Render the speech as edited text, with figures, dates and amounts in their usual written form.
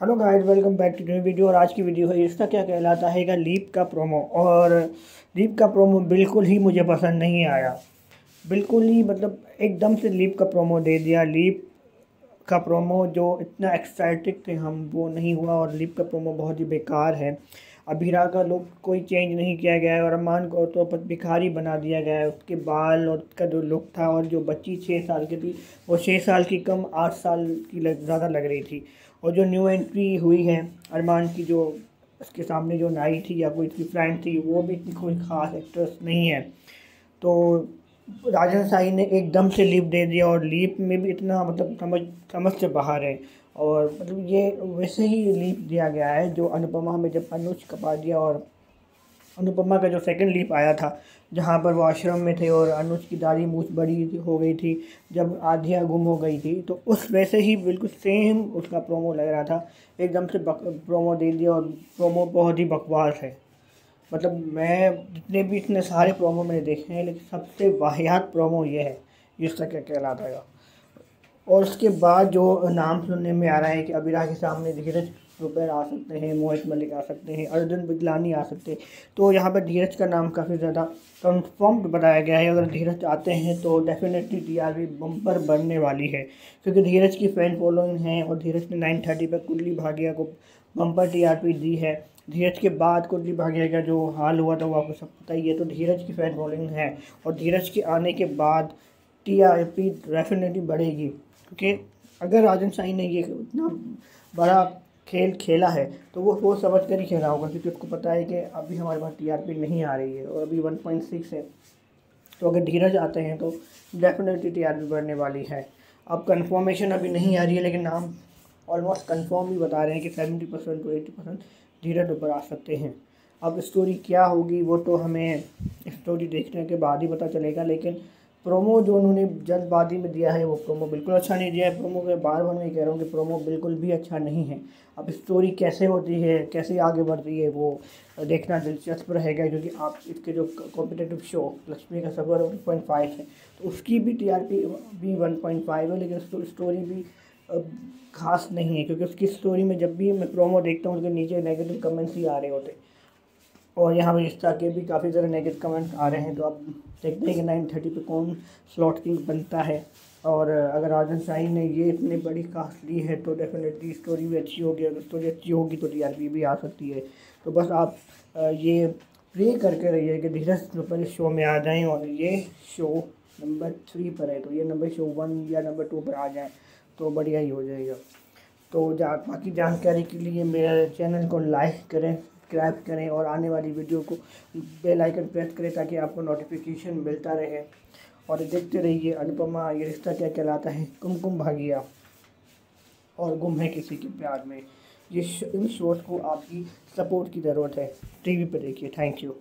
Hello guys, welcome back to new video. और आज की वीडियो है इसका क्या कहलाता है का लीप का प्रोमो। और लीप का प्रोमो बिल्कुल ही मुझे पसंद नहीं आया। बिल्कुल ही मतलब एकदम से लीप का प्रोमो दे दिया। लीप का प्रोमो जो इतना एक्साइटेड थे हम, वो नहीं हुआ। और लीप का प्रोमो बहुत ही बेकार है। अभिरा का लुक कोई चेंज नहीं किया गया है और अरमान को तो बस भिखारी बना दिया गया है। उसके बाल और उसका जो लुक था, और जो बच्ची 6 साल की थी वो 6 साल की कम 8 साल की ज़्यादा लग रही थी। और जो न्यू एंट्री हुई है अरमान की, जो उसके सामने जो नाई थी या कोई उसकी फ्रेंड थी, वो भी इतनी कोई ख़ास एक्ट्रेस नहीं है। तो राजन साई ने एकदम से लीप दे दिया और लीप में भी इतना मतलब समझ से बाहर है। और मतलब ये वैसे ही लीप दिया गया है जो अनुपमा में जब अनुज कपाडिया और अनुपमा का जो सेकंड लीप आया था, जहाँ पर वो आश्रम में थे और अनुज की दाढ़ी मूछ बड़ी हो गई थी जब आधिया गुम हो गई थी, तो उस वैसे ही बिल्कुल सेम उसका प्रोमो लग रहा था। एकदम से प्रोमो दे दिया और प्रोमो बहुत ही बकवास है। मतलब मैं जितने भी इतने सारे प्रोमो मैंने देखे हैं, लेकिन सबसे वाहियात प्रोमो ये है। इसका क्या कहलाता है। और उसके बाद जो नाम सुनने में आ रहा है कि अभिरा के सामने धीरज रुपैर आ सकते हैं, मोहित मलिक आ सकते हैं, अर्जुन बिजलानी आ सकते हैं। तो यहाँ पर धीरज का नाम काफ़ी ज़्यादा कंफर्म्ड बताया गया है। अगर धीरज आते हैं तो डेफिनेटली टीआरपी बम्पर बनने वाली है, क्योंकि धीरज की फ़ैन फॉलोइंग है। और धीरज ने 930 पर कुंडली भाग्य को बम्पर टीआरपी दी है। धीरज के बाद कुंडली भाग्य का जो हाल हुआ था वो आपको सब पता ही है। तो धीरज की फ़ैन फॉलोइंग है और धीरज के आने के बाद टीआरपी डेफिनेटली बढ़ेगी। क्योंकि अगर राजन साई ने ये इतना बड़ा खेल खेला है तो वो सोच समझ कर ही खेला होगा, क्योंकि उसको पता है कि अभी हमारे पास टीआरपी नहीं आ रही है और अभी 1.6 है। तो अगर धीरज आते हैं तो डेफिनेटली टीआरपी बढ़ने वाली है। अब कंफर्मेशन अभी नहीं आ रही है, लेकिन नाम ऑलमोस्ट कंफर्म ही बता रहे हैं कि 70% to 80% धीरज ऊपर आ सकते हैं। अब स्टोरी क्या होगी वो तो हमें स्टोरी देखने के बाद ही पता चलेगा। लेकिन प्रोमो जो उन्होंने जल्दबाजी में दिया है वो प्रोमो बिल्कुल अच्छा नहीं दिया है। प्रोमो के बार बार मैं कह रहा हूँ कि प्रोमो बिल्कुल भी अच्छा नहीं है। अब स्टोरी कैसे होती है, कैसे आगे बढ़ती है, वो देखना दिलचस्प रहेगा। क्योंकि आप इसके जो कॉम्पिटिटिव शो लक्ष्मी का सफ़र 1.5 है, तो उसकी भी टीआरपी भी 1.5 है, लेकिन स्टोरी भी खास नहीं है। क्योंकि उसकी स्टोरी में जब भी मैं प्रोमो देखता हूँ उसके नीचे नेगेटिव कमेंट्स ही आ रहे होते हैं। और यहाँ पर रिश्ता के भी काफ़ी ज़्यादा नेगेटिव कमेंट्स आ रहे हैं। तो अब देखते हैं कि 930 पे कौन स्लॉट किंग बनता है। और अगर राजन शाही ने ये इतनी बड़ी कास्ट ली है तो डेफिनेटली स्टोरी भी अच्छी होगी। अगर स्टोरी अच्छी होगी तो टीआरपी भी आ सकती है। तो बस आप ये प्रे करके रहिए कि धीरज पर इस शो में आ जाएं और ये शो नंबर 3 पर है, तो ये नंबर शो 1 या नंबर 2 पर आ जाए तो बढ़िया ही हो जाएगा। तो बाकी जानकारी के लिए मेरे चैनल को लाइक करें, सब्सक्राइब करें और आने वाली वीडियो को बेल आइकन प्रेस करें ताकि आपको नोटिफिकेशन मिलता रहे। और देखते रहिए अनुपमा ये रिश्ता क्या कहलाता है, कुमकुम भाग्य और गुम है किसी के प्यार में। इन शोज़ को आपकी सपोर्ट की ज़रूरत है। टीवी पर देखिए। Thank you.